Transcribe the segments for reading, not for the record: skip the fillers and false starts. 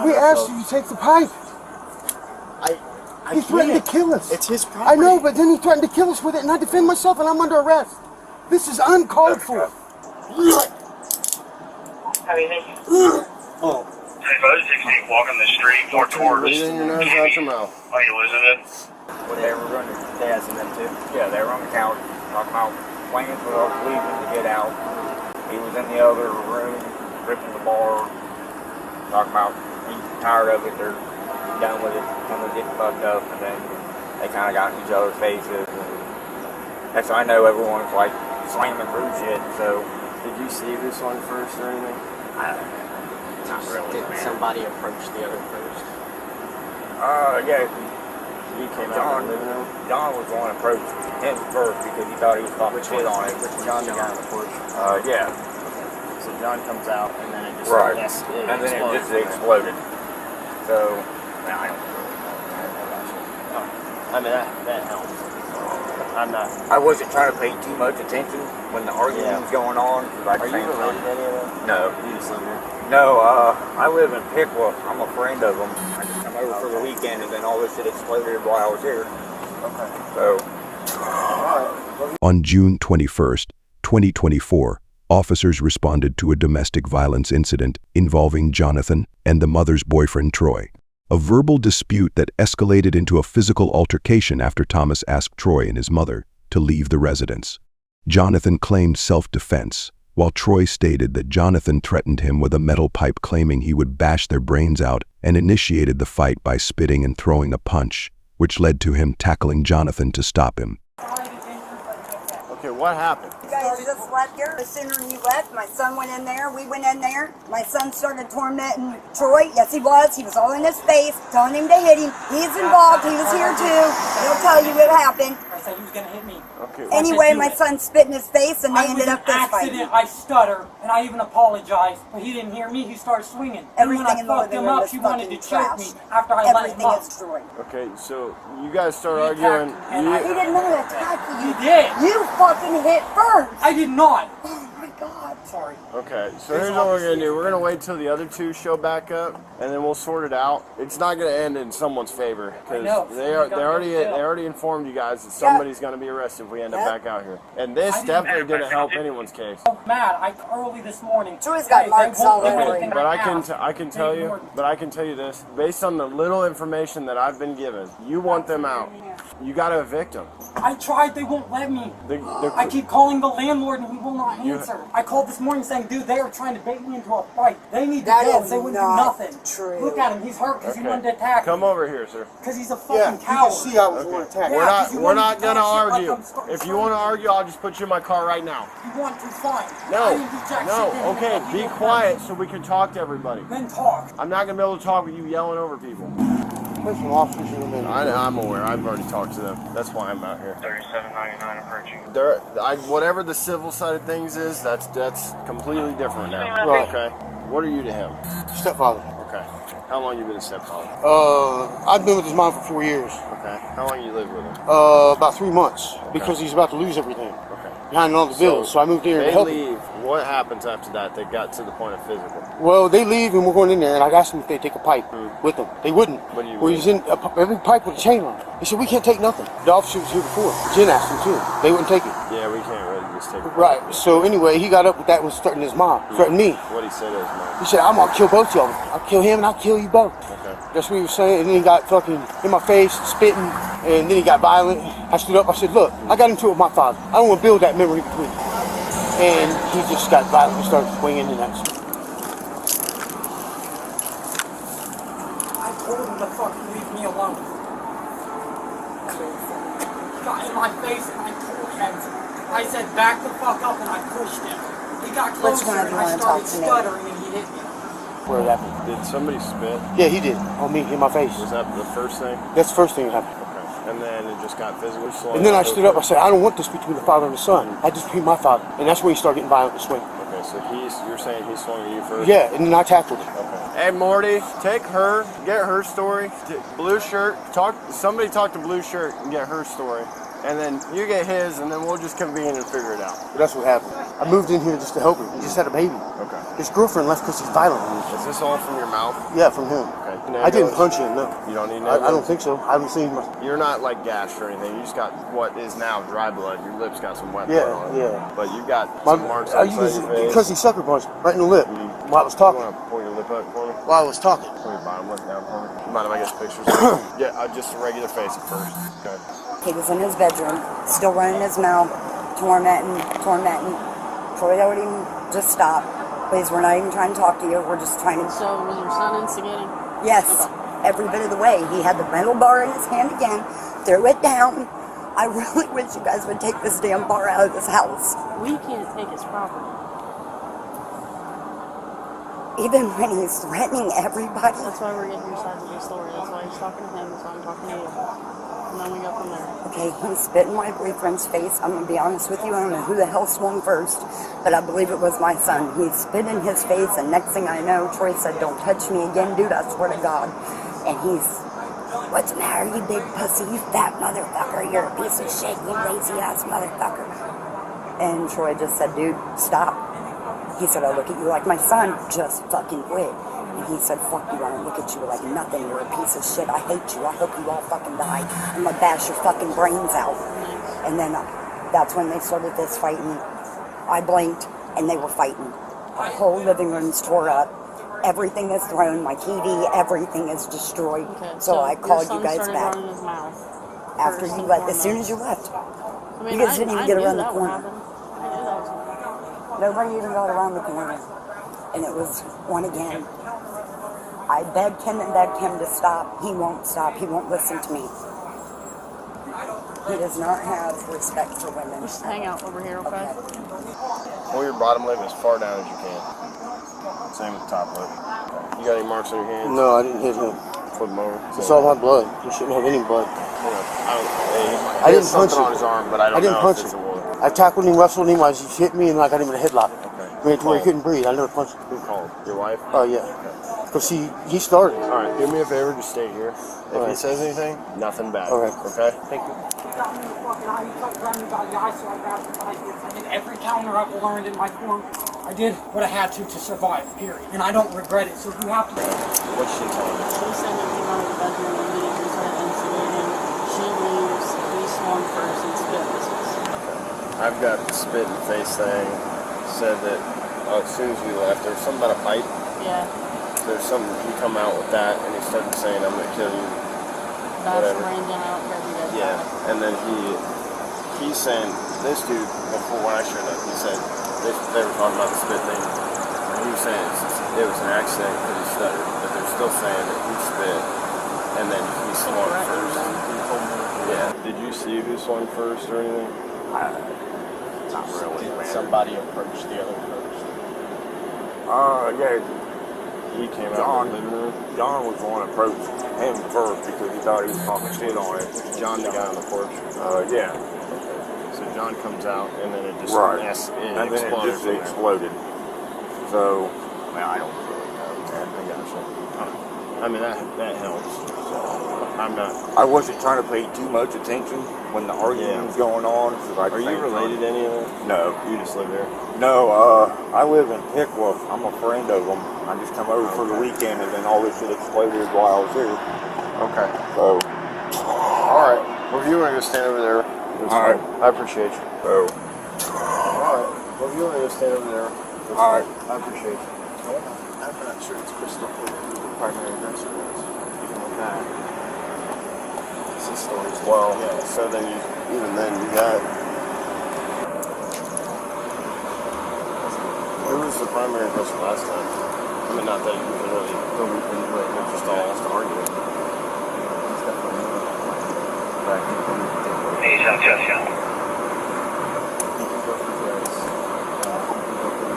We asked you to take the pipe. He threatened to kill us. It's his property. I know, but then he threatened to kill us with it, and I defend myself, and I'm under arrest. This is uncalled for. Oh. Hey, buddy, 16 walking the street more towards. Breathing your nose out your mouth. Are you losing it? Well, they were running dads and them too. Yeah, they were on the couch talking about plans for us leaving to get out. He was in the other room ripping the bar, talking about he's tired of it, they're done with it, someone's getting fucked up, and then they kind of got in each other's faces. And next thing I know, everyone's like slamming through shit. So, did you see this one first or anything? Not really. Did somebody approach the other first? Yeah. He came out of the living room. John was the one who approached him first because he thought he was talking shit on it. John the guy on the porch. Yeah. So John comes out and then it just Right. And then it just exploded. So, I don't know. I mean that helps. I'm not. I wasn't trying to pay too much attention when the argument was going on. Are you related to any of them? No. You just live here? No, I live in Pickwa. I'm a friend of them. I just come over for the weekend and then all this shit exploded while I was here. Okay. So. On June 21st, 2024, officers responded to a domestic violence incident involving Jonathan and the mother's boyfriend, Troy. A verbal dispute that escalated into a physical altercation after Thomas asked Troy and his mother to leave the residence. Jonathan claimed self-defense, while Troy stated that Jonathan threatened him with a metal pipe, claiming he would bash their brains out, and initiated the fight by spitting and throwing a punch, which led to him tackling Jonathan to stop him. Okay, what happened? You guys just left here. The sooner you left, my son went in there. We went in there. My son started tormenting Troy. Yes, he was. He was all in his face, telling him to hit him. He's involved. He was here too. He'll tell you what happened. I said he was going to hit me. Okay. Anyway, my son spit in his face, and they ended up this fight. I stutter, and I even apologized, but he didn't hear me. He started swinging. Everything and in when the I fucked living him room up, was she wanted to fucking choke trash. me after I let him Everything up. is destroyed. Okay, so you guys start He arguing. attacked, and He didn't know to attack you. He did. You fucking hit first. I did not. Oh my God. Sorry. Okay, so here's what we're gonna do. We're gonna wait till the other two show back up, and then we'll sort it out. It's not gonna end in someone's favor because they already informed you guys that somebody's gonna be arrested if we end up back out here. And this definitely didn't help anyone's case. I'm mad. Early this morning. Troy's got marks all over Okay, him. but I can tell you this. Based on the little information that I've been given, you want them out. You gotta evict them. I tried. They won't let me. I keep calling the landlord, and he will not answer. I called this morning saying, dude, they are trying to bait me into a fight. They need to go. They wouldn't do nothing. True. Look at him. He's hurt because he wanted to attack me. Come over here, sir. Because he's a fucking coward. You can see I was going to attack. We're not gonna argue. If you want to argue, I'll just put you in my car right now. You want to, fine. No. Okay, be quiet so we can talk to everybody. Then talk. I'm not gonna be able to talk with you yelling over people. There's some officers in the minute. I'm aware. I've already talked to them. That's why I'm out here. 3799 approaching. Whatever the civil side of things is, that's completely different now. Right. Okay. What are you to him? Stepfather. Okay. How long you been a stepfather? I've been with his mom for 4 years. Okay. How long you lived with him? About 3 months, because he's about to lose everything. Okay. Behind all the bills, so I moved here to help him. They leave. What happens after that? They got to the point of physical. Well, they leave and we're going in there, and I asked them if they'd take a pipe with them. They wouldn't. What do you Well, he's in every pipe with a chain on it. They said, we can't take nothing. The officer was here before. Jen asked them too. They wouldn't take it. Yeah, we can't really just take it. Right. So anyway, he got up with that and was threatening his mom, threatening me. What he said is, man. He said, I'm gonna kill both y'all. I'll kill him and I'll kill you both. Okay. That's what he was saying. And then he got fucking in my face, spitting, and then he got violent. I stood up, I said, look, I got into it with my father. I don't want to build that memory between us. And he just got violent and started swinging and that. I told him to fucking leave me alone. He got in my face and I told him. I said back the fuck up and I pushed him. He got closer and I started stuttering and he hit me. Where that happened? Did somebody spit? Yeah, he did. On me, in my face. Was that the first thing? That's the first thing that happened. Okay. And then it just got physically slow. And then I stood up, I said, I don't want this between the father and the son. I just between my father. And that's when he started getting violent and swinging. Okay, so you're saying he swung at you first? Yeah, and then I tackled him. Okay. Hey Morty, take her, get her story. Blue shirt, somebody talk to Blue Shirt and get her story. and then you get his, and then we'll just convene and figure it out. But that's what happened. I moved in here just to help him. He just had a baby. Okay. His girlfriend left because he's violent. Is this all from your mouth? Yeah, from him. Okay. I didn't punch him, no. You don't need I nails? don't think so. I haven't seen my... You're not like gashed or anything. You just got what is now dry blood. Your lips got some wet Yeah, blood on it. yeah. But you've got some marks outside your face. Because he sucker punched right in the lip while I was You talking. want to pull your lip up for me? While I was talking. Pull your bottom lip down for me. You mind if I get pictures? Yeah, just a regular face at first. Okay. He was in his bedroom, still running his mouth, tormenting. Troy told him, just stop. Please, we're not even trying to talk to you. We're just trying to... So was your son instigating? Yes, Okay. every bit of the way. He had the metal bar in his hand again, threw it down. I really wish you guys would take this damn bar out of this house. We can't take his property. Even when he's threatening everybody. That's why we're getting your side of the story. That's why he's talking to him. That's why I'm talking to you. And then we go from there. Okay, he spit in my boyfriend's face. I'm going to be honest with you. I don't know who the hell swung first, but I believe it was my son. He spit in his face, and next thing I know, Troy said, "Don't touch me again, dude. I swear to God." And he's, "What's the matter, you big pussy? You fat motherfucker. You're a piece of shit, you lazy-ass motherfucker." And Troy just said, "Dude, stop." He said, "I look at you like my son. Just fucking quit." And he said, "Fuck you, I don't look at you like nothing. You're a piece of shit. I hate you. I hope you all fucking die. I'm gonna bash your fucking brains out." And then that's when they started this fighting. I blinked, and they were fighting. Our whole living room's tore up. Everything is thrown. My TV, everything is destroyed. Okay, So I called your you guys son started back running his mouth after first you and left. As soon foremost. as you left, I mean, you guys didn't even get knew around the that would corner. happen. I knew that was going to Nobody even got around the corner. And it was one again. I begged him to stop. He won't stop. He won't listen to me. He does not have respect for women. Just hang out over here, okay? Pull your bottom lip as far down as you can. Same with the top lip. You got any marks on your hands? No, I didn't hit him. Flip them over. It's all my blood. He shouldn't have any blood. I didn't punch him. on his arm, but I don't I didn't know punch if it's a him. wound. I tackled him, wrestled him, I just hit me, and I got him in a headlock. Okay. Made it to where he couldn't breathe. I never punched him. Who called? Your wife? Oh, yeah. Because he started. All right, do me a favor, just stay here. If All he right. says anything, nothing bad. All right. Okay? Thank you. He got me in the fucking eye. He tried to grab me by the eye, so I grabbed him by this. I did every counter I've learned in my form. I did what I had to survive, period. And I don't regret it, so if you have to... What's she telling you? She said that he went to the bedroom and he was instigating. She leaves, he swung first and spit in his face. I've got the spit and face thing. Said that as soon as we left, there was something about a pipe. Yeah. There's something, he come out with that, and he started saying, "I'm going to kill you." That's Whatever. range and I don't care if you guys Yeah, and then he's saying, this dude, before when I showed up, he said, they were talking about the spit thing, and he was saying it was an accident because he stuttered, but they're still saying that he spit, and then he swung first. Yeah. Did you see who swung first or anything? Not really, man. Somebody approached the other first. Yeah, He came out of the living room. John was the one that approached him first because he thought he was talking shit on it. John, the guy on the porch. Yeah. So John comes out, and then it just Right. it And then it exploded just from there. exploded. So, man, I don't really know, man. I gotcha. I mean, that helps. I'm not. I wasn't trying to pay too much attention when the argument was going on. Are you related to any of them? No. You just live there? No, I live in Pickwa. I'm a friend of them. I just come over for the weekend, and then all this shit exploded while I was here. Okay. So, Alright. Well, if you want to go stand over there, that's All right. fine. I appreciate you. so Alright. Well, if you want to go stand over there, that's All right. fine. I appreciate you. I'm not sure it's crystal clear who the primary aggressor was. Even with that. This story's well. Yeah, so then even then you got. Who was the primary aggressor last time? I mean, not that you can really go into it, but just all to argue it. It's definitely not. But I think we need to take it. He's on Jessica. You can go for this.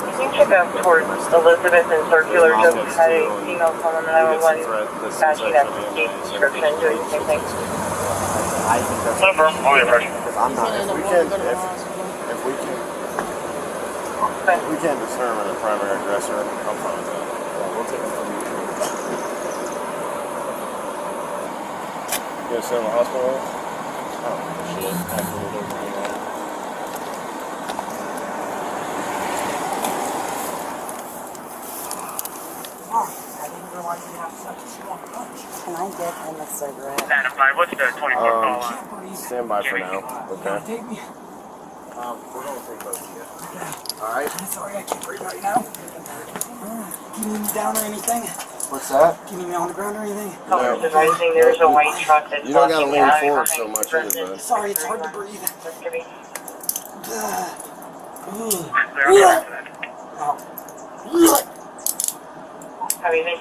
You can check out towards Elizabeth and Circular. Just had a female call on 911. She has a description. Do you think they? I think that's Confirm. All your pressure. because I'm not. If we can't determine the primary aggressor, I'm fine with that. We'll take it from you. You gonna stay in the hospital? shit. I didn't realize you have such a strong punch. Can I get him a cigarette? Stand by. What's the 24 call line? Stand by for now. Okay. Take me. We're gonna take both of you. All right. I'm sorry, I can't breathe right now. Can you need me down or anything? What's that? Can you need me on the ground or anything? Caller advising there's a white truck that's You don't gotta blocking lean the alley forward behind so much the either, bud. residence. Sorry, it's hard to breathe. Clear on the resident. How do you think?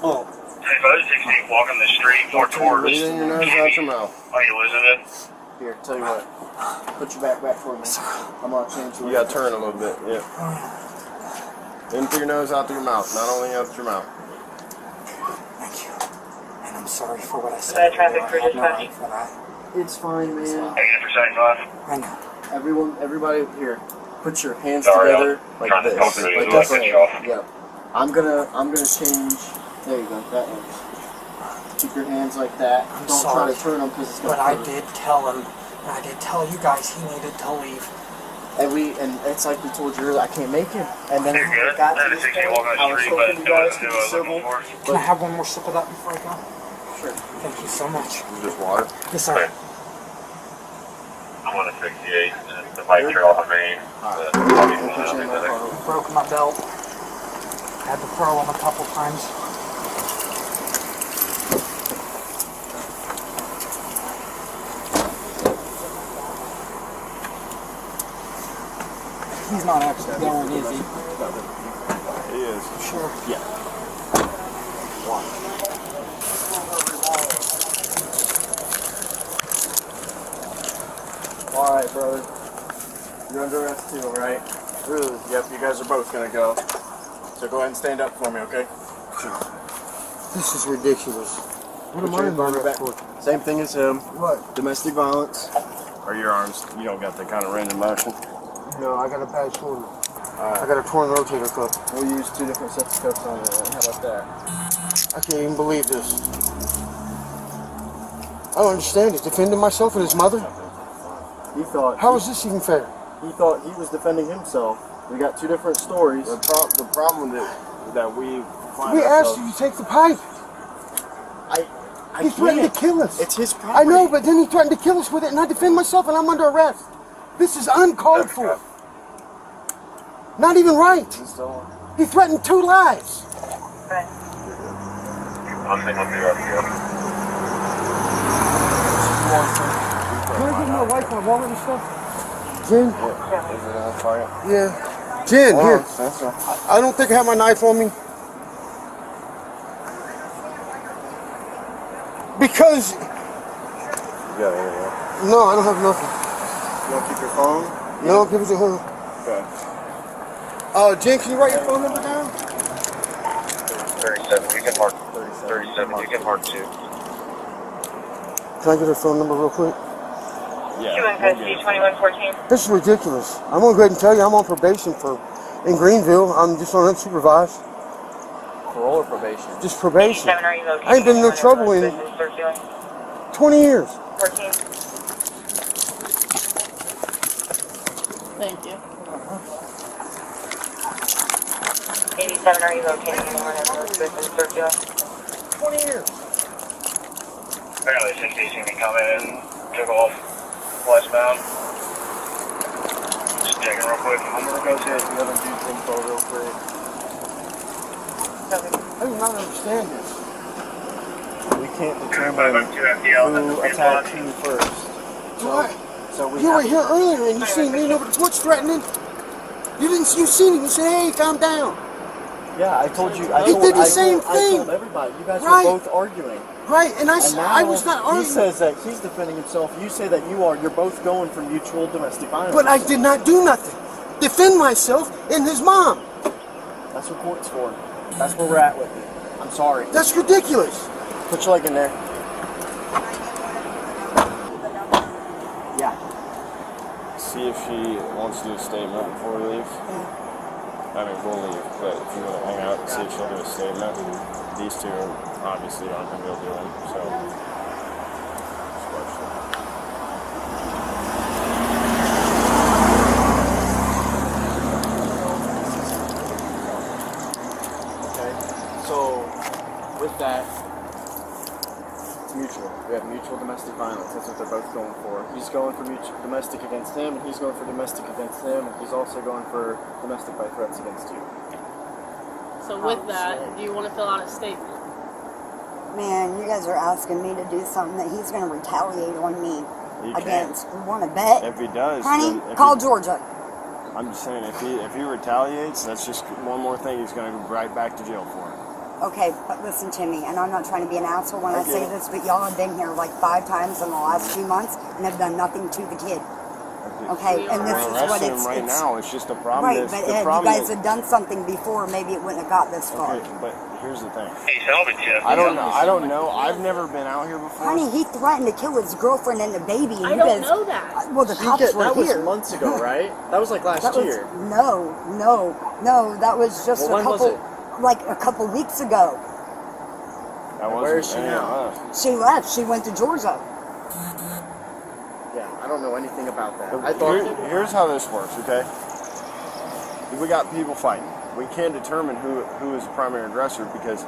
Oh. 16 walking the street more towards. Breathe in your nose, out your mouth. Are you losing it? Here, tell you what. Put your back for me. I'm gonna change You gotta turn a little bit. Yeah. In through your nose, out through your mouth. Not only out through your mouth. Thank you. And I'm sorry for what I said. Bad traffic for I had no dispatch. right for that. It's fine, man. Taking it for second class. I know. Everybody here, put your hands Sorry, together I'm like trying to this. talk through Like the this. switch off. Yep. I'm gonna change. There you go. That works. Keep your hands like that. I'm Don't sorry, try to turn them because it's gonna But I hurt. did tell him, and I did tell you guys he needed to leave. And it's like we told you earlier, I can't make him. And then You're when good. it got to That is this 16 point, walking I the was street, hoping but you it guys was could who be I was looking civil. for. Can I have one more sip of that before I go? Sure. Thank you so much. Just water. Yes, sir. I'm on a 68. The bike trail on Main. Broke my belt. Had to throw him a couple times. He's not actually going, is he? He is. Sure. Yeah. All right, brother. You're under arrest too, all right? Yep, you guys are both gonna go. So go ahead and stand up for me, okay? This is ridiculous. What am I in back for? Same thing as him. What? Domestic violence. Or your arms. You don't got that kind of range of motion. No, I got a bad shoulder. I got a torn rotator cuff. We'll use 2 different sets of cuffs on it. How about that? I can't even believe this. I don't understand it. Defending myself and his mother? He thought. How is this even fair? He thought he was defending himself. We got 2 different stories. The problem that we find We asked ourselves- you to take the pipe. He threatened to kill us. It's his property. I know, but then he threatened to kill us with it, and I defend myself, and I'm under arrest. This is uncalled for. Not even right. He threatened 2 lives. I'm thinking of you up here. Can I give my wife my wallet and stuff? Jen? Is it on fire? Yeah. Jen, here. That's all. I don't think I have my knife on me. Because, You got it, yeah. no, I don't have nothing. You want to keep your phone? No, give it to her. Okay. Jen, can you write your phone number down? 37. You can mark 37. You can mark 2. Can I get her phone number real quick? Yeah. 2114. This is ridiculous. I'm gonna go ahead and tell you I'm on probation in Greenville. I'm just on unsupervised. Parole or probation? Just probation. 87, are you located? I ain't been in no trouble in 20 years. 14. Thank you. 87, are you located anywhere in Elizabeth and Circular? 20 years. Apparently 60 seen me come in, took off westbound. Just checking real quick. I'm gonna go get the other dude's info real quick. I do not understand this. We can't determine who attacked who first. Why? So we You have were here earlier and you seen me over the porch threatening. You seen him. You said, hey, calm down. Yeah, I told you. He did the same I thing. told everybody. You guys Right. were both arguing. Right, and I And was not now arguing. he says that he's defending himself. You say that you're both going for mutual domestic violence. But I did not do nothing. Defend myself and his mom. That's what court's for. That's where we're at with it. I'm sorry. That's ridiculous. Put your leg in there. Yeah. See if she wants to do a statement before we leave. I mean, we'll leave, but if you want to hang out and see if she'll do a statement, these two obviously aren't going to be able to do one, so. It's mutual. We have mutual domestic violence. That's what they're both going for. He's going for domestic against him, and he's going for domestic against him, and he's also going for domestic by threats against you. So with that, do you want to fill out a statement? Man, you guys are asking me to do something that he's going to retaliate on me You against. You want to bet? If he does, Honey, then call Georgia. I'm just saying, if he retaliates, that's just one more thing he's going to go right back to jail for. Okay, but listen to me, and I'm not trying to be an asshole when I say this, but y'all have been here like 5 times in the last 2 months and have done nothing to the kid. Okay, and this is what it's right now. It's just a problem. Right, but if you guys had done something before, maybe it wouldn't have got this far. Okay, but here's the thing. Hey, salvage you. I don't know. I've never been out here before. Honey, he threatened to kill his girlfriend and the baby. And I don't know that. Well, the cops were that here. was months ago, right? That was like last year. No, that was just when was it? like a couple weeks ago. Where is she now? She left. She went to Georgia. Yeah, I don't know anything about that. Here's how this works, okay? We got people fighting. We can't determine who is the primary aggressor because,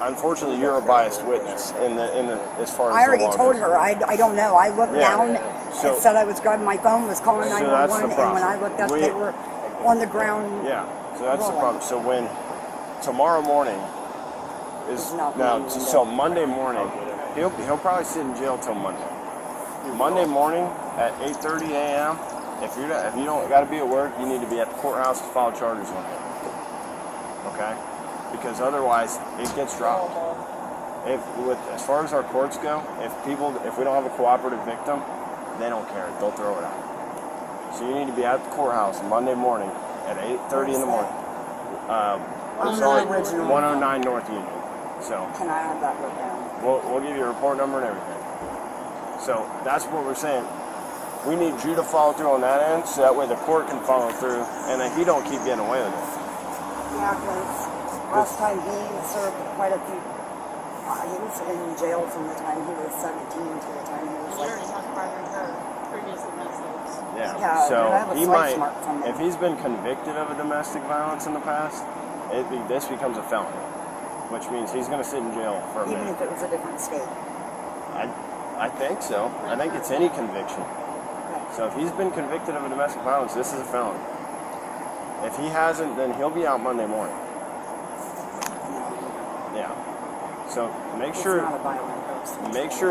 unfortunately, you're a biased witness in the as far as I already told her. I don't know. I looked down. So, it said I was grabbing my phone, was calling so that's 911, the and when I problem. looked up, they were on the ground. Yeah, so that's the problem. So when tomorrow morning is now, so Monday morning, he'll probably sit in jail till Monday. Monday morning at 8:30 a.m. If you don't got to be at work, you need to be at the courthouse to file charges on him. Okay, because otherwise it gets dropped. As far as our courts go, if we don't have a cooperative victim, they don't care. They'll throw it out. So you need to be at the courthouse Monday morning at 8:30 in the morning. 109 North Union. So can I have that written down? We'll give you a report number and everything. So that's what we're saying. We need you to follow through on that end, so that way the court can follow through, and then he don't keep getting away with it. Yeah, because last time he served quite a few. He was in jail from the time he was 17 to the time he was. We already talked about her previous domestics. Yeah. So he might, if he's been convicted of a domestic violence in the past, this becomes a felony, which means he's going to sit in jail for a minute. Even if it was a different state. I think so. I think it's any conviction. So if he's been convicted of a domestic violence, this is a felony. If he hasn't, then he'll be out Monday morning. Yeah. So make sure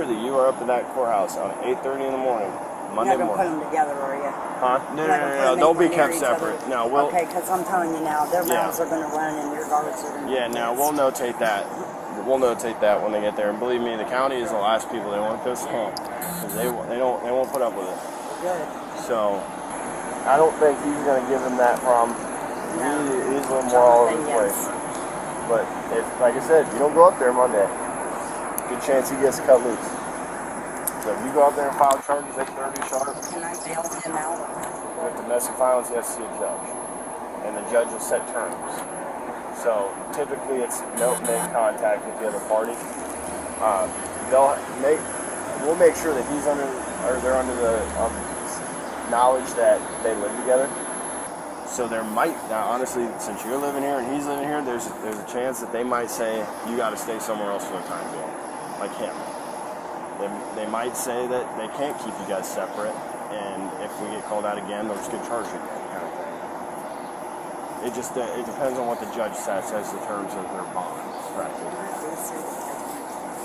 that you are up at that courthouse on 8:30 in the morning, Monday morning. You're not going to put them together, are you? Huh? No. They'll be kept separate. No, we'll. Okay, because I'm telling you now, their mouths are going to run and your guards are going to. Yeah, now we'll notate that. We'll notate that when they get there. And believe me, the county is the last people they want to piss off because they won't put up with it. Good. So I don't think he's going to give him that problem. He's a little more all over the place. But if, like I said, you don't go up there Monday, good chance he gets cut loose. So if you go out there and file charges at 30 sharp, can I bail him out? With domestic violence, he has to see a judge, and the judge will set terms. So typically, it's no make contact with the other party. We'll make sure that they're under the knowledge that they live together. So there might, now honestly, since you're living here and he's living here, there's a chance that they might say you got to stay somewhere else for the time being, like him. They might say that they can't keep you guys separate, and if we get called out again, they'll just get charged again, kind of thing. It depends on what the judge sets as the terms of their bond. Right.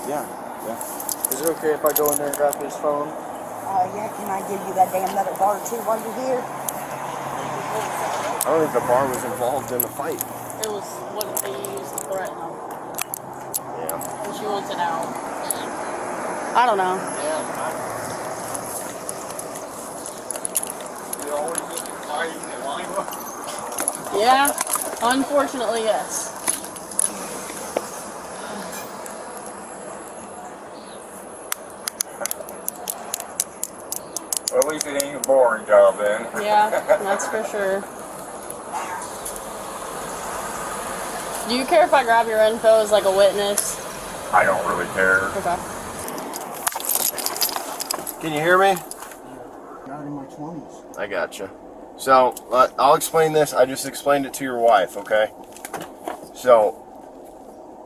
Yeah. Is it okay if I go in there and grab his phone? Yeah, can I give you that damn metal bar too while you're here? I don't think the bar was involved in the fight. It was what they used to threaten him. Yeah. And she wants it out. I don't know. Yeah, unfortunately, yes. Well, at least it ain't a boring job then. Yeah, that's for sure. Do you care if I grab your info as like a witness? I don't really care. Okay. Can you hear me? Not in my 20s. I gotcha. So, I'll explain this. I just explained it to your wife, okay? So,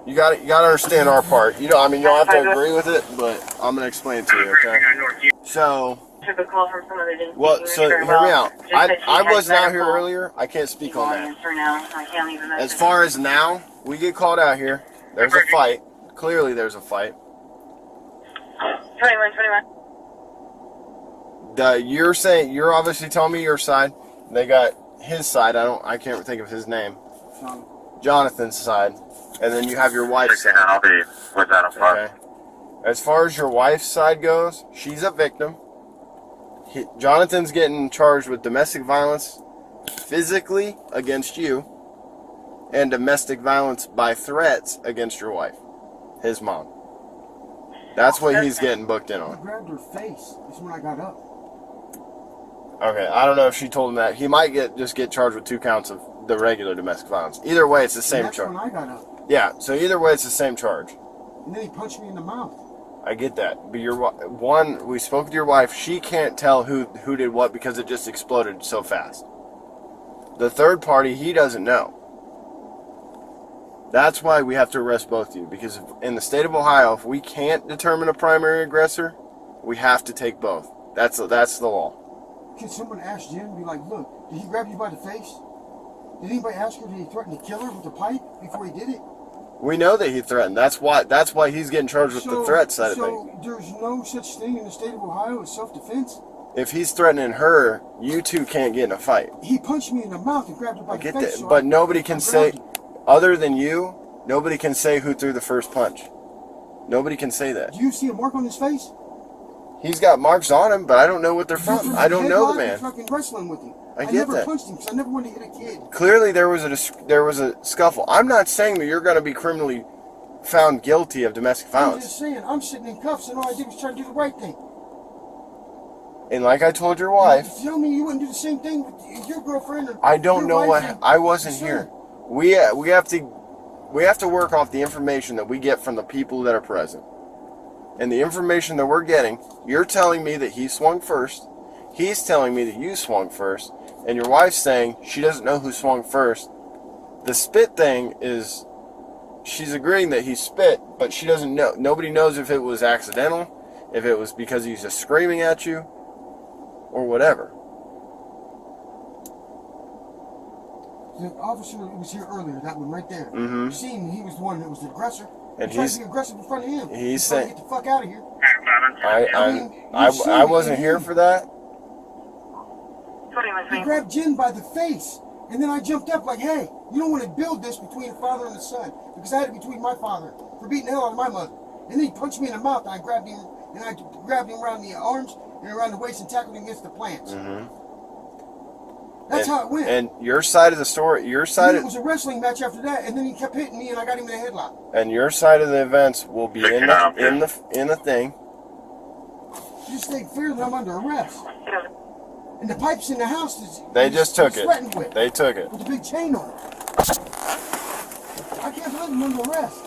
You got to understand our part. You know, I mean, you don't have to agree with it, but I'm gonna explain it to you, okay? So, Took a call from someone that didn't well, speak so English very hear me well. out. Just said she I had wasn't out here medical earlier. I can't speak on that. answer now. I can't leave a message. As far as now, we get called out here. There's a fight. Clearly, there's a fight. 21. You're saying, you're obviously telling me your side. They got his side. I can't think of his name. Jonathan's side, and then you have your wife's side. I'll be without a fuck. Okay. As far as your wife's side goes, she's a victim. Jonathan's getting charged with domestic violence physically against you and domestic violence by threats against your wife, his mom. That's what he's getting booked in I on. grabbed her face. That's when I got up. Okay, I don't know if she told him that. He might just get charged with 2 counts of the regular domestic violence. Either way, it's the same That's charge. when I got up. Yeah, so either way, it's the same charge. And then he punched me in the mouth. I get that, but we spoke with your wife. She can't tell who did what because it just exploded so fast. The third party, he doesn't know. That's why we have to arrest both of you, because in the state of Ohio, if we can't determine a primary aggressor, we have to take both. That's the law. Can someone ask Jim, be like, look, did he grab you by the face? Did anybody ask her, did he threaten to kill her with a pipe before he did it? We know that he threatened. That's why he's getting charged with the threat side of things. So there's no such thing in the state of Ohio as self-defense? If he's threatening her, you two can't get in a fight. He punched me in the mouth and grabbed her by the face. That, but nobody can say, other than you, nobody can say who threw the first punch. Nobody can say that. Do you see a mark on his face? He's got marks on him, but I don't know what they're from. I don't know the man. Fucking wrestling with him. I get never that. punched him because I never wanted to hit a kid. Clearly, there was a scuffle. I'm not saying that you're going to be criminally found guilty of domestic I'm violence. just saying, I'm sitting in cuffs and all I did was try to do the right thing. And like I told your wife, You tell me you wouldn't do the same thing with your girlfriend or I don't know what. I wasn't Sure. here. We have to work off the information that we get from the people that are present. And the information that we're getting, you're telling me that he swung first. He's telling me that you swung first. And your wife's saying she doesn't know who swung first. The spit thing is, she's agreeing that he spit, but she doesn't know. Nobody knows if it was accidental, if it was because he's just screaming at you, or whatever. The officer that was here earlier, that one right there, Mm-hmm. seen he was the one that was the aggressor. And he tried he's to be aggressive in front of him. he's trying to saying, get the fuck out of here. I wasn't here for that. He grabbed Jen by the face, and then I jumped up like, hey, you don't want to build this between the father and the son, because I had it between my father for beating the hell out of my mother. And then he punched me in the mouth, and I grabbed him around the arms and around the waist and tackled him against the plants. Mm-hmm. That's how it went. And your side of the story, It was a wrestling match after that, and then he kept hitting me, and I got him in a headlock. and your side of the events will be in the thing. You just think fair that I'm under arrest. And the pipes in the house They just took it. threatened with. They took it. With a big chain on it. I can't believe I'm under arrest.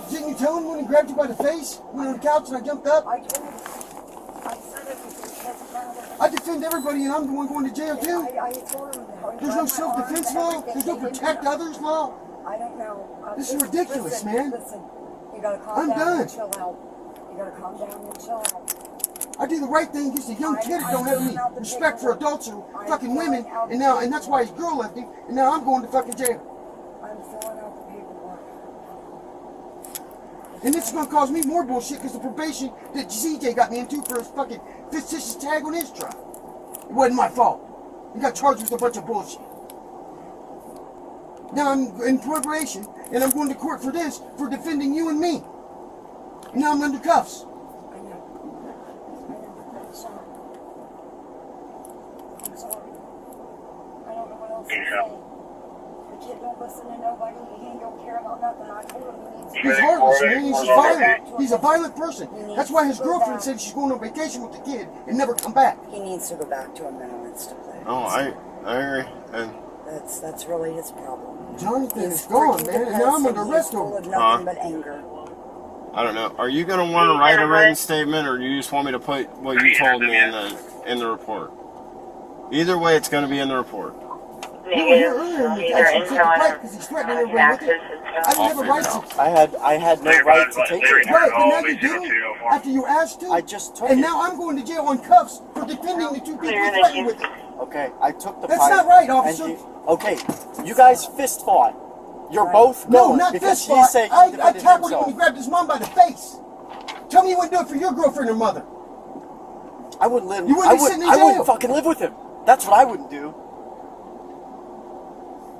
Didn't you tell him when he grabbed you by the face? Went on the couch and I jumped up? I told him. I defend everybody and I'm the one going to jail too. There's no self-defense law. There's no protect others law. I don't know. This is ridiculous, man. Listen, you gotta calm I'm down done. and chill out. You gotta calm down and chill out. I do the right thing against a young kid that don't have any respect for adults or fucking women, and that's why his girl left him, and now I'm going to fucking jail. I'm filling out the paperwork. And this is gonna cause me more bullshit because the probation that CJ got me into for his fucking fictitious tag on his truck. It wasn't my fault. He got charged with a bunch of bullshit. Now I'm in probation, and I'm going to court for this, for defending you and me. And now I'm under cuffs. I know. I'm sorry. I'm sorry. I don't know what else to say. The kid don't listen to nobody. He don't care about nothing. I told him he needs to. He's heartless, man. He's violent. He's a violent person. That's why his girlfriend said she's going on vacation with the kid and never come back. He needs to go back to a mental institution. Oh, I agree. And That's really his problem. Jonathan He's is gone, freaking man, and now I'm depressed under and arrest he's full over of it. nothing but anger. I don't know. Are you going to want to write a written statement, or do you just want me to put what you told me in the report? Either way, it's going to be in the report. negative. These are intel and access and I stuff. didn't have a right to. I had no right to take it. Right, but now you do. After you asked to. I just took and it. now I'm going to jail on cuffs for defending the two people who threatened with it. Okay, I took the That's pipe. not right, officer. Okay, you guys fist fought. You're both No, going not because fist he fight. said he I defended tackled him himself. when he grabbed his mom by the face. Tell me you wouldn't do it for your girlfriend or mother. I wouldn't live. You wouldn't be sitting in jail. I wouldn't fucking live with him. That's what I wouldn't do.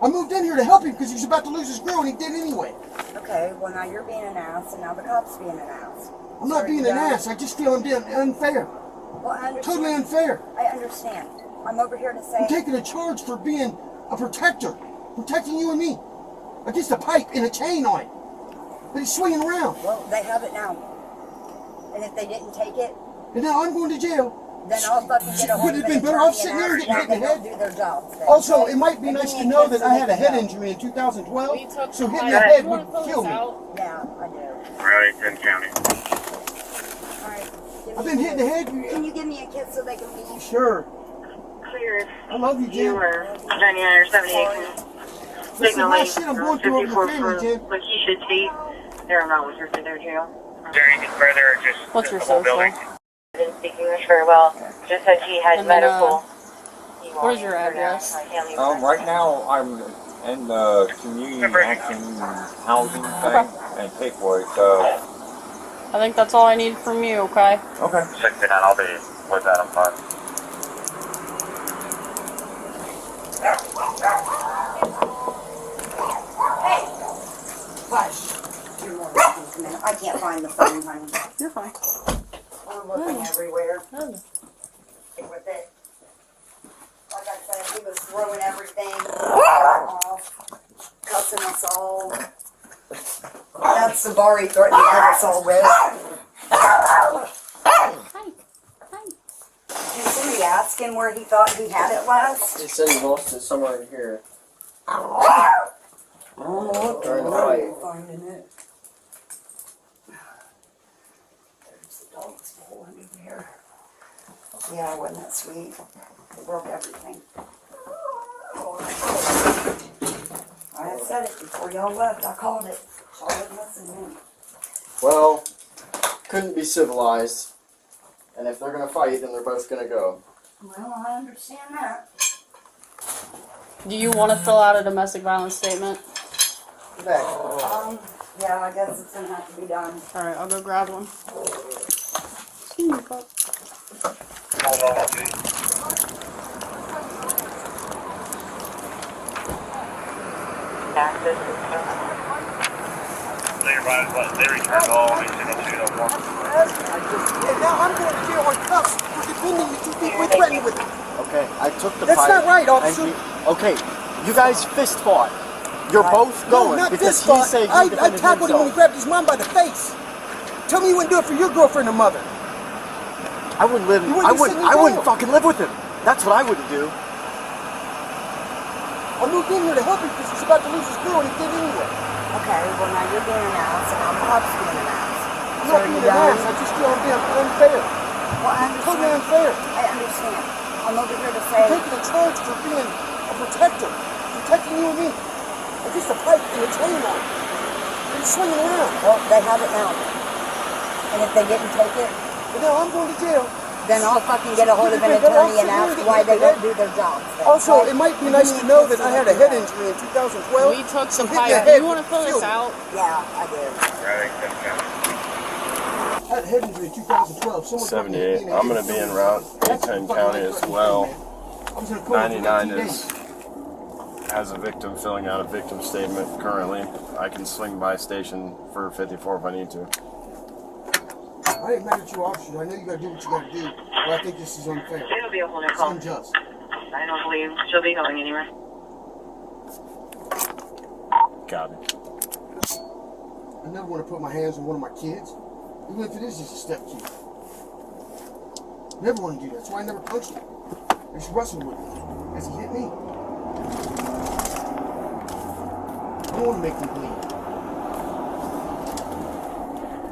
I moved in here to help him because he was about to lose his girl and he did anyway. Okay, well now you're being an ass and now the cop's being an ass. I'm not being an ass. I just feel I'm being unfair. Well, I understand. Totally unfair. I understand. I'm over here to say... I'm taking a charge for being a protector. Protecting you and me. Against a pipe and a chain on it. But he's swinging around. Well, they have it now. And if they didn't take it... And now I'm going to jail. Then I'll fucking get a hold Would of it have been better off sitting there and getting hit in the head? Do their jobs. Then, Also, okay? it might be nice to know that I had a head injury in 2012. So hitting the head would kill me. Yeah, I do. Remington County. Alright. I've been hitting the head. Can you give me a kiss so they can leave? Sure. Clear. I love you, Jim. You were 99 or 78 from This is signaling my shit I'm going through over the 54 family, for Jim. Lakeisha T. There, I'm not with her for their jail. Is there anything further or just What's your the whole social? building? Didn't speak English very well. Just said she had And then, medical. what is your address? Right now I'm in the community action housing thing and paperwork, so. I think that's all I need from you, okay? Okay. 69, I'll be with that, I'm fine. Hush. I can't find the phone, honey. You're fine. I'm looking everywhere. Stick with it. Like I said, he was throwing everything off, cussing us all. That's the bar he threatened to hit us all with. Did somebody ask him where he thought he had it last? He said he lost it somewhere in here. I don't know what finding it. There's the dog's bowl under there. Yeah, wasn't that sweet? It broke everything. I had said it before y'all left. I called it. Y'all wouldn't listen to me. Well, couldn't be civilized. And if they're gonna fight, then they're both gonna go. Well, I understand that. Do you want to fill out a domestic violence statement? Yeah, I guess it's gonna have to be done. Alright, I'll go grab one. Excuse me, pup. Hold on, I'll see. Access and stuff. They returned all, they sent it to them once. And now I'm going to jail on cuffs for defending the two people who threatened with it. Okay, I took the That's pipe. not right, officer. Okay, you guys fist fought. You're both going No, not because fist he fight. said he I defended tackled him when he himself. grabbed his mom by the face. Tell me you wouldn't do it for your girlfriend or mother. I wouldn't live. You wouldn't be sitting in I wouldn't jail. fucking live with him. That's what I wouldn't do. I moved in here to help him because he was about to lose his girl and he did anyway. Okay, well now you're being an ass and now the cop's being an ass. I'm not being an ass. I just feel I'm being unfair. Well, I understand. Totally unfair. I understand. I'm over here to I'm say... taking a charge for being a protector. Protecting you and me. Against a pipe and a chain on it. And he's swinging around. Well, they have it now. And if they didn't take it, But now I'm going to jail. then I'll fucking get a hold of an attorney and ask why they don't do their jobs. Then, Also, okay? it might be nice to know that I had a head injury in 2012. We took some Hit the pipe. head You want to fill killed this me. out? Yeah, I do. Remington County. I had a head injury in 2012. Someone fucking hit 78. me and I'm I going to be didn't en know. route. That's 10 fucking County like as fucking well. man. I was in a coma for 99 19 is days. has a victim filling out a victim statement currently. I can swing by station for 54 if I need to. I ain't mad at you, officer. I know you gotta do what you gotta do, but I think this is unfair. It'll be a whole new It's call. unjust. I don't believe she'll be going anywhere. Copy. I never want to put my hands on one of my kids, even if it is just a step kid. Never want to do that. That's why I never punched him. I just wrestled with him as he hit me. I don't want to make him bleed.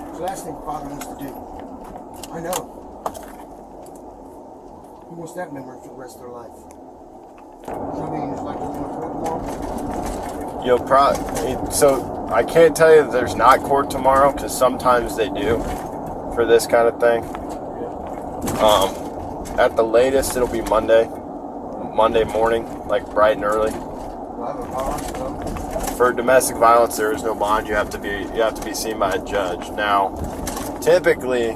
It's the last thing a father wants to do. I know. Who wants that memory for the rest of their life? So I mean, it's like we're going to court tomorrow? You'll probably, so I can't tell you that there's not court tomorrow, because sometimes they do for this kind of thing. At the latest, it'll be Monday morning, like bright and early. Do I have a bond? For domestic violence, there is no bond. You have to be seen by a judge. Now, typically,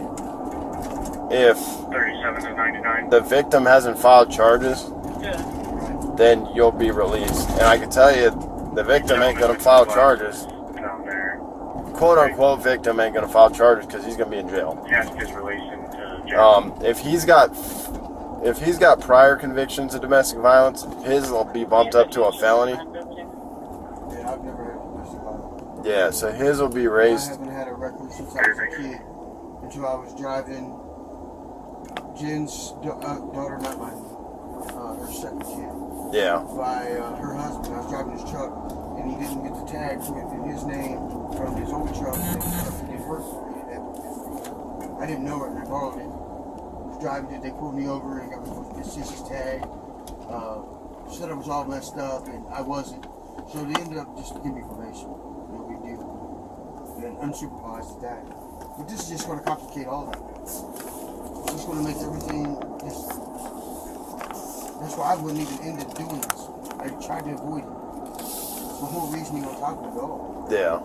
if 37 to 99. the victim hasn't filed charges, then you'll be released. And I can tell you, the victim ain't gonna file charges. Down there. Quote unquote victim ain't gonna file charges because he's gonna be in jail. He has to just release into jail. If he's got prior convictions of domestic violence, his will be bumped up to a felony. Yeah, I've never had domestic violence. Yeah, so his will be raised. I haven't had a record since I was a kid until I was driving Jen's daughter, not mine, her second kid. Yeah. By her husband. I was driving his truck and he didn't get the tag with his name from his old truck and his truck didn't work. I didn't know it and I borrowed it. I was driving it, they pulled me over and got me his sister's tag. Said I was all messed up and I wasn't. So they ended up just giving me probation. No big deal. And unsupervised at that. But this is just going to complicate all that. It's just going to make everything just. That's why I wouldn't even end up doing this. I tried to avoid it. It's the whole reason you don't talk to me at all. Yeah.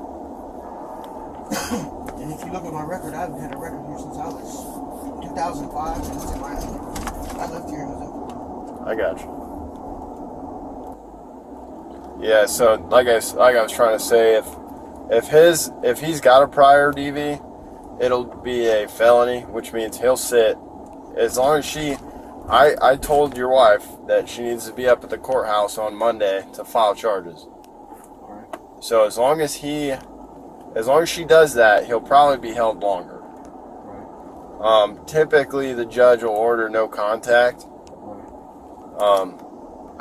And if you look at my record, I haven't had a record here since I was 2005, and it's in my hand. I left here in Missouri. I got you. Yeah, so like I was trying to say, if he's got a prior DV, it'll be a felony, which means he'll sit as long as she. I told your wife that she needs to be up at the courthouse on Monday to file charges. So as long as she does that, he'll probably be held longer. Typically the judge will order no contact.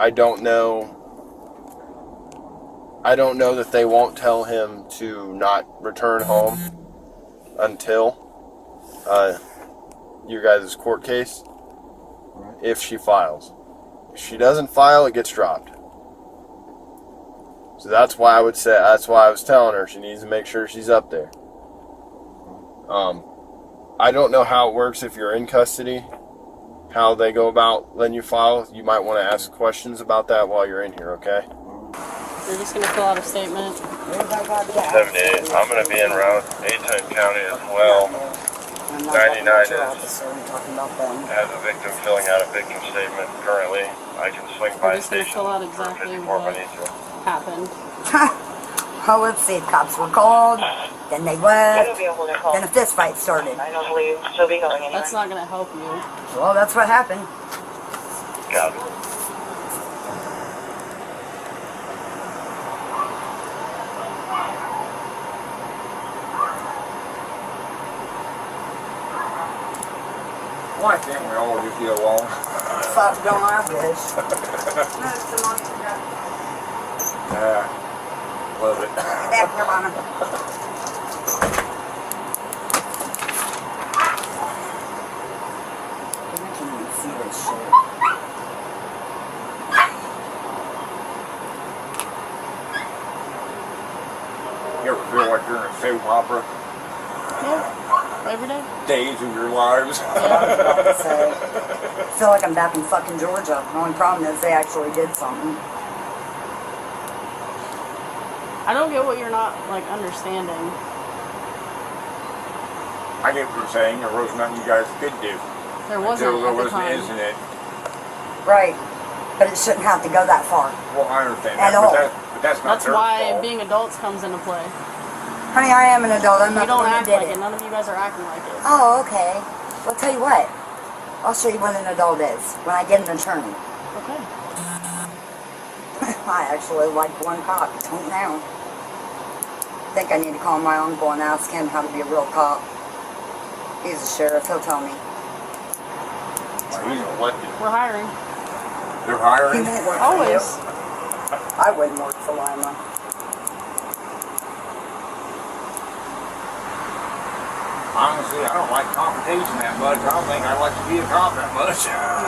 I don't know that they won't tell him to not return home until your guys' court case. If she files. If she doesn't file, it gets dropped. So that's why I was telling her she needs to make sure she's up there. I don't know how it works if you're in custody, how they go about letting you file. You might want to ask questions about that while you're in here, okay? You're just going to fill out a statement. 78. I'm going to be en route. Ayton County as well. 99 has a victim filling out a victim statement currently. I can swing by We're just going to fill out exactly what happened. Oh, let's see. Cops were called, then they left, then a fist fight started. I don't believe she'll be going anywhere. That's not going to help you. Well, that's what happened. Got it. Well, I think we all just get along. Fuck, don't I wish. Love it. Back here, Mama. I can't even see this shit. You ever feel like you're in a soap opera? Yeah. Every day? Days of your lives. Yeah, I was about to say. I feel like I'm back in fucking Georgia. The only problem is they actually did something. I don't get what you're not, like, understanding. I get what you're saying. There was nothing you guys could do. There wasn't until there at the was an time. incident. Right. But it shouldn't have to go that far. Well, I understand At that, all. but that's not That's their why fault. being adults comes into play. Honey, I am an adult. I'm You not the don't one act that like did it. None of you guys are acting like it. Oh, okay. Well, tell you what. I'll show you what an adult is when I get an attorney. Okay. I actually like one cop. Don't now. I think I need to call my uncle and ask him how to be a real cop. He's a sheriff. He'll tell me. He's elected. We're hiring. They're He hiring? won't work Always. for you. I wouldn't work for Lima. Honestly, I don't like confrontation that much. I don't think I'd like to be a cop that much.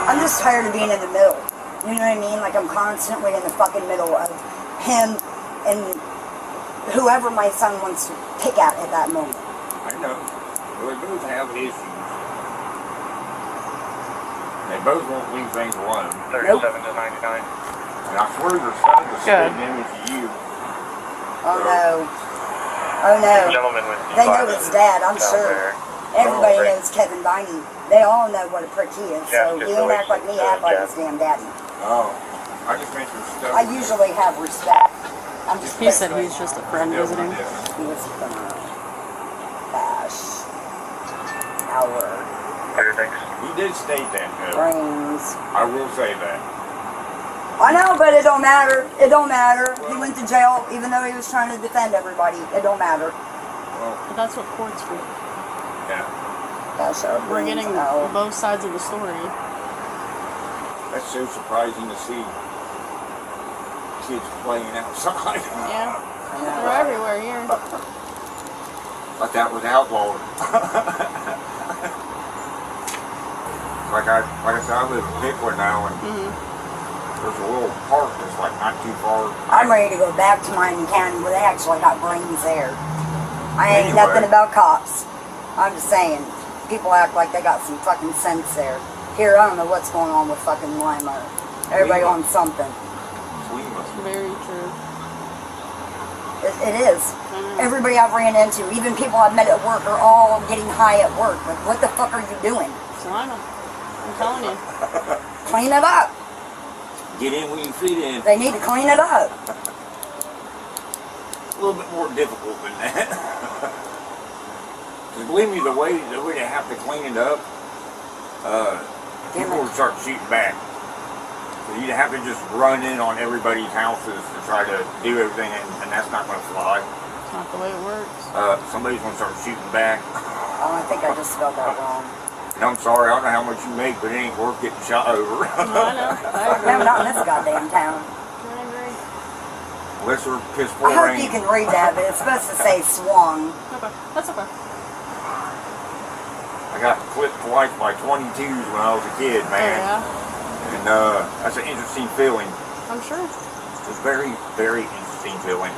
I'm just tired of being in the middle. You know what I mean? Like I'm constantly in the fucking middle of him and whoever my son wants to pick at that moment. I know. Well, they both have issues. They both won't leave things alone. 37 to 99. And I swear their son was spitting image of you. Oh no. Oh no. Gentleman with They know his dad, I'm down sure. there. Everybody Oh, knows Kevin Viney. They all know what a prick he is, so he ain't act like me, act like his damn daddy. Oh. I just meant your stuff. I usually have respect. I'm just He said he's just a friend visiting. He was gonna bash our He did state that, though. brains. I will say that. I know, but it don't matter. It don't matter. He went to jail even though he was trying to defend everybody. It don't matter. Well, But that's what court's for. yeah. That's our We're brains getting out. both sides of the story. That's so surprising to see kids playing outside. Yeah. Yeah. They're everywhere here. But that was outlawed. like I said, I live in Pickwood now, and there's a little park that's like not too far. I'm ready to go back to Miami County where they actually got brains there. I ain't Anyway. nothing about cops. I'm just saying, people act like they got some fucking sense there. Here, I don't know what's going on with fucking Lima. Everybody Lima. on something. Very true. It is. Everybody I've ran into, even people I've met at work, are all getting high at work. Like, what the fuck are you doing? So I'm telling you. Clean it up. Get in when you fit in. They need to clean it up. A little bit more difficult than that. 'Cause believe me, the way they have to clean it up, people will start shooting back. So you'd have to just run in on everybody's houses to try to do everything, and that's not going to fly. It's not the way it works. Somebody's going to start shooting back. Oh, I think I just spelled that wrong. And I'm sorry, I don't know how much you make, but it ain't worth getting shot over. No, I know. I agree. No, not in this goddamn town. I agree. Unless we're piss poor I hope rain. you can read that, but it's supposed to say swung. Okay. That's okay. I got clipped twice by 22s when I was a kid, man. Oh, yeah? And that's an interesting feeling. I'm sure. It's a very, very interesting feeling.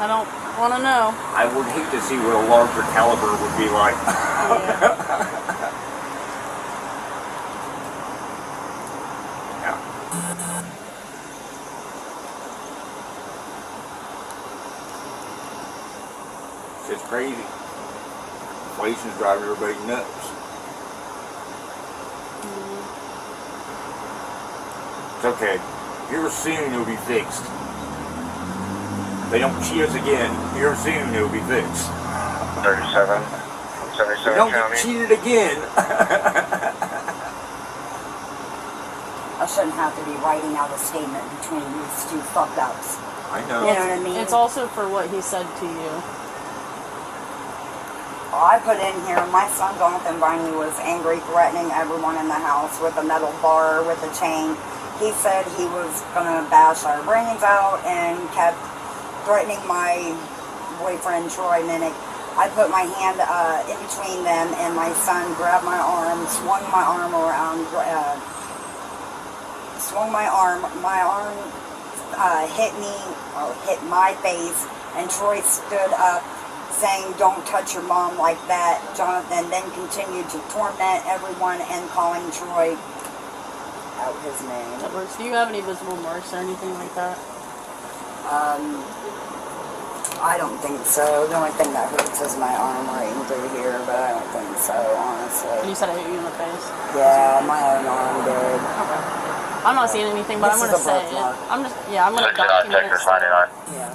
I don't want to know. I would hate to see what a larger caliber would be like. Yeah. It's just crazy. Inflation's driving everybody nuts. It's okay. Here soon it'll be fixed. They don't cheat us again. Here soon it'll be fixed. 37. They 77 don't County. get cheated again. I shouldn't have to be writing out a statement between these two fuck ups. I know. You know what I mean? It's also for what he said to you. I put in here, my son Jonathan Viney was angry, threatening everyone in the house with a metal bar, with a chain. He said he was gonna bash our brains out and kept threatening my boyfriend Troy Minnick. I put my hand in between them, and my son grabbed my arm, swung my arm around, my arm hit me, hit my face, and Troy stood up saying, "Don't touch your mom like that." Jonathan then continued to torment everyone and calling Troy out his name. That works. Do you have any visible marks or anything like that? I don't think so. The only thing that hurts is my arm right through here, but I don't think so, honestly. You said I hit you in the face? Yeah, my own arm did. Okay. I'm not seeing anything, but This I'm is going to a say it. birthmark. I'm going to document it. Yeah.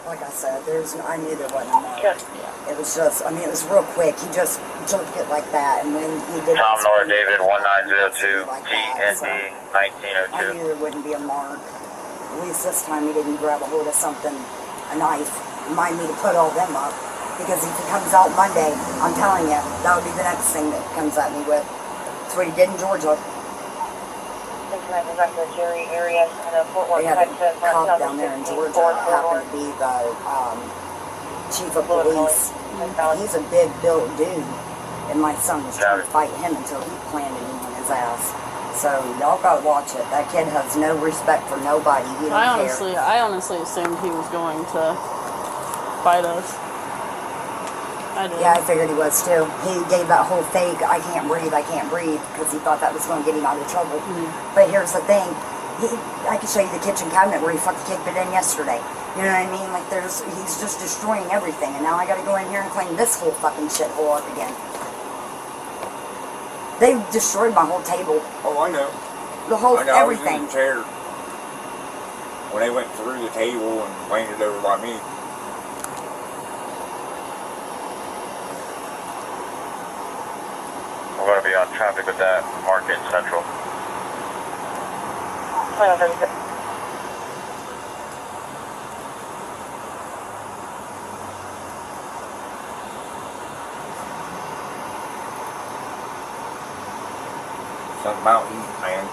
Like I said, I knew there wasn't a mark. It was just, it was real quick. He just jerked it like that, and when he did Tom this, Nora David 1902 like that, so TND I 1902. knew there wouldn't be a mark. At least this time he didn't grab a hold of something, a knife, remind me to put all them up. Because if it comes out Monday, I'm telling you, that would be the next thing that comes at me with. That's what he did in Georgia. They had a cop down there in Georgia that happened to be the chief of police. He's a big built dude, and my son was trying to fight him until he planted him on his ass. So y'all gotta watch it. That kid has no respect for nobody. He don't care. I honestly assumed he was going to fight us. I did. Yeah, I figured he was too. He gave that whole fake, I can't breathe, because he thought that was going to get him out of trouble. But here's the thing. I can show you the kitchen cabinet where he fucking kicked it in yesterday. You know what I mean? Like, he's just destroying everything. And now I gotta go in here and clean this whole fucking shithole up again. They destroyed my whole table. Oh, I know. The whole, I know, everything. I was in the chair when they went through the table and landed over by me. We're going to be on traffic with that market central. Something about heat, man.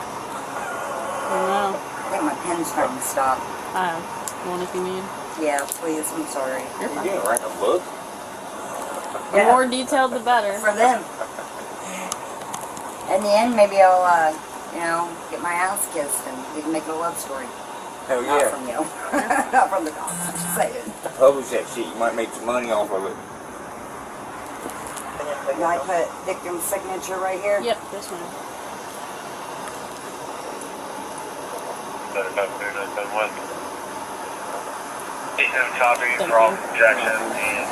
I think my pen's starting to stop. One if you need. Yeah, please, I'm sorry. You're fine. Yeah, right, a look. The more detailed, the better. For them. In the end, maybe I'll, get my ass kissed and we can make it a love story. Hell Not yeah. from you. Not from the cops. Just saying. Publish that shit, you might make some money off of it. Can I put victim's signature right here? Yep, this one. Better not clear that done one. 87 copy from Jackson and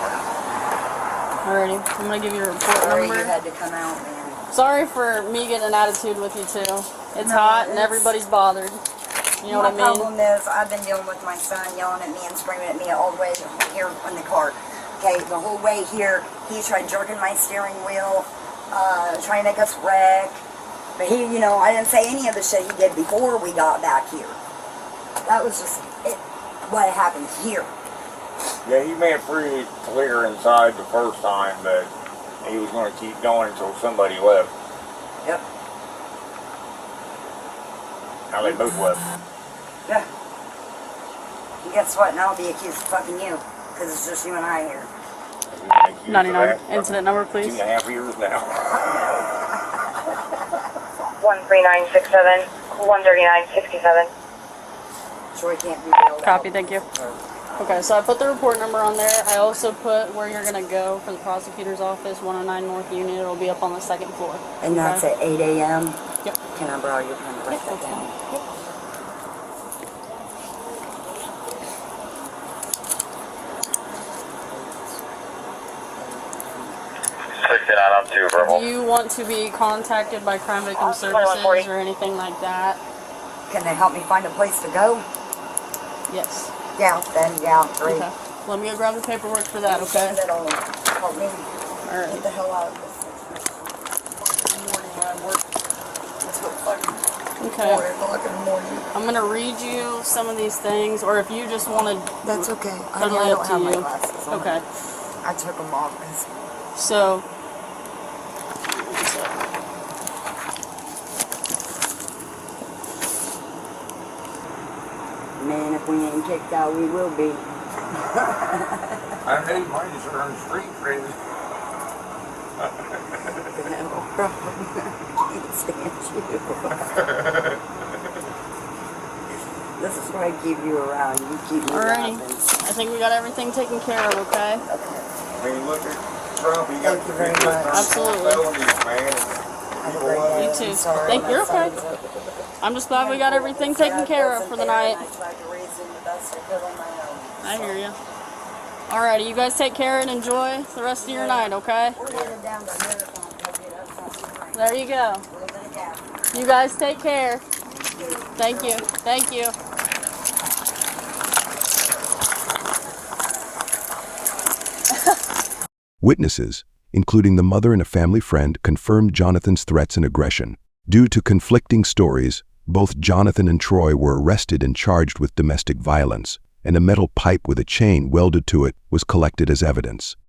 Alrighty, I'm gonna give you a report Sorry number. you had to come out, man. Sorry for me getting an attitude with you too. It's hot and everybody's bothered. You know what I mean? My problem is I've been dealing with my son yelling at me and screaming at me all the way here in the car. Okay, the whole way here, he tried jerking my steering wheel, trying to make us wreck. But he, I didn't say any of the shit he did before we got back here. That was just what happened here. Yeah, he made it pretty clear inside the first time that he was going to keep going until somebody left. Yep. Now they both left. Yeah. And guess what? Now I'll be accused of fucking you. Because it's just you and I here. 99. Incident number, please. 2.5 years now. 13967, 13967. Troy can't be bailed Copy, out. thank you. Okay, so I put the report number on there. I also put where you're going to go for the prosecutor's office, 109 North Union. It'll be up on the second floor. And that's at 8 a.m.? Yep. Can I borrow your pen to write that down? Yep. I'm too verbal. Do you want to be contacted by Crime Victim Services or anything like that? Can they help me find a place to go? Yes. Yeah, then, yeah, great. Okay. Let me go grab the paperwork for that, okay? That'll help me Alright. get the hell out of this morning when I work. It's so fucking Okay. 4 o'clock in the morning. I'm going to read you some of these things, or if you just want to... That's okay. Totally I up don't to have my you. glasses on. Okay. I took them off because... So... Man, if we ain't kicked out, we will be. I know you might just earn street credit. Can't stand you. This is why I keep you around. You keep me Alrighty. laughing. I think we got everything taken care of, okay? I mean, look at Trump. He got Thank you very much. Absolutely. felonies, man. Have a great day. You too. I'm sorry. Thank you. My Okay. son's a- I'm just glad we got everything taken care of for the night. I tried to raise him the best I could on my own. I hear you. Alrighty, you guys take care and enjoy the rest of your night, okay? We're headed down to Marathon. That's not too great. There you go. A little bit of gas. You guys take care. Thank you. Thank you. Witnesses, including the mother and a family friend, confirmed Jonathan's threats and aggression. Due to conflicting stories, both Jonathan and Troy were arrested and charged with domestic violence, and a metal pipe with a chain welded to it was collected as evidence.